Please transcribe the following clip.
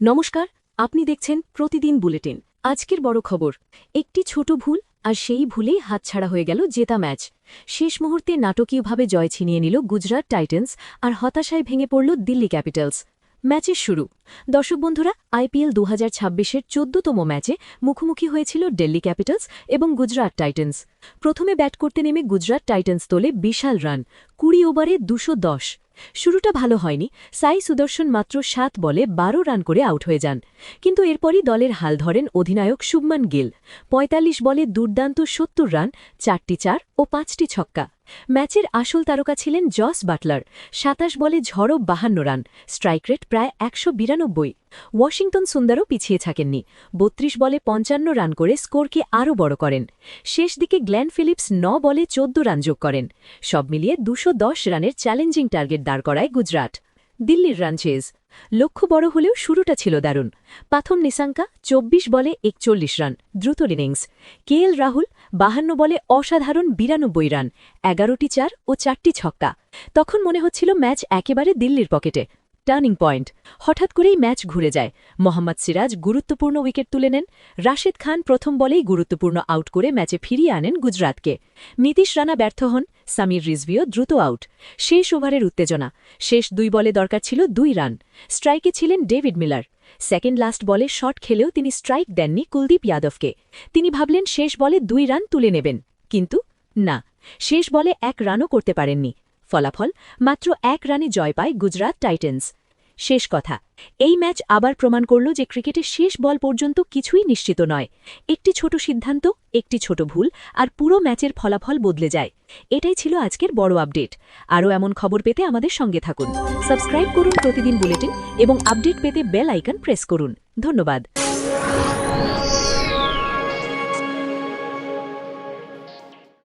নমস্কার, আপনি দেখছেন প্রতিদিন বুলেটিন। আজকের বড় খবর, একটি ছোট ভুল আর সেই ভুলেই হাতছাড়া হয়ে গেল জেতা ম্যাচ। শেষ মুহূর্তে নাটকীয়ভাবে জয় ছিনিয়ে নিল গুজরাট টাইটান্স আর হতাশায় ভেঙে পড়ল দিল্লি ক্যাপিটালস। ম্যাচের শুরু। দর্শক বন্ধুরা, আইপিএল ২০২৬-এর ১৪তম ম্যাচে মুখোমুখি হয়েছিল দিল্লি ক্যাপিটালস এবং গুজরাট টাইটান্স। প্রথমে ব্যাট করতে নেমে গুজরাট টাইটান্স তোলে বিশাল রান, ২০ ওভারে ২১০। শুরুটা ভালো হয়নি। সাই সুদর্শন মাত্র ৭ বলে ১২ রান করে আউট হয়ে যান, কিন্তু এরপরই দলের হাল ধরেন অধিনায়ক শুভমান গিল। ৪৫ বলে দুর্দান্ত ৭০ রান, ৪টি চার ও ৫টি ছক্কা। ম্যাচের আসল তারকা ছিলেন জস বাটলার, ২৭ বলে ঝড়ো ৫২ রান, স্ট্রাইক রেট প্রায় ১৯২। ওয়াশিংটন সুন্দরও পিছিয়ে থাকেননি, ৩২ বলে ৫৫ রান করে স্কোরকে আরও বড় করেন। শেষ দিকে গ্ল্যান ফিলিপস ৯ বলে ১৪ রান যোগ করেন। সব মিলিয়ে ২১০ রানের চ্যালেঞ্জিং টার্গেট দাঁড় করায় গুজরাট। দিল্লির রান চেজ। লক্ষ্য বড় হলেও শুরুটা ছিল দারুণ। পাথম নিসাঙ্কা ২৪ বলে ৪১ রান, দ্রুত ইনিংস। কেএল রাহুল ৫২ বলে অসাধারণ ৯২ রান, ১১টি চার ও ৪টি ছক্কা। তখন মনে হচ্ছিল ম্যাচ একেবারে দিল্লির পকেটে। Turning point. হঠাৎ করেই ম্যাচ ঘুরে যায়। মোহাম্মদ সিরাজ গুরুত্বপূর্ণ উইকেট তুলে নেন। রাশেদ খান প্রথম বলেই গুরুত্বপূর্ণ আউট করে ম্যাচে ফিরিয়ে আনেন গুজরাটকে। নীতিশ রানা ব্যর্থ হন, সামির রিজভিও দ্রুত আউট। শেষ ওভারের উত্তেজনা। শেষ ২ বলে দরকার ছিল ২ রান। স্ট্রাইকে ছিলেন ডেভিড মিলার। সেকেন্ড লাস্ট বলে শট খেলেও তিনি স্ট্রাইক দেননি কুলদীপ যাদবকে। তিনি ভাবলেন শেষ বলে ২ রান তুলে নেবেন, কিন্তু না, শেষ বলে ১ রানও করতে পারেননি। ফলাফল, মাত্র ১ রানে জয় পায় গুজরাট টাইটান্স। শেষ কথা, এই ম্যাচ আবার প্রমাণ করল যে ক্রিকেটের শেষ বল পর্যন্ত কিছুই নিশ্চিত নয়। একটি ছোট সিদ্ধান্ত, একটি ছোট ভুল আর পুরো ম্যাচের ফলাফল বদলে যায়। এটাই ছিল আজকের বড় আপডেট। আরও এমন খবর পেতে আমাদের সঙ্গে থাকুন। সাবস্ক্রাইব করুন প্রতিদিন বুলেটিন এবং আপডেট পেতে বেল আইকন প্রেস করুন। ধন্যবাদ।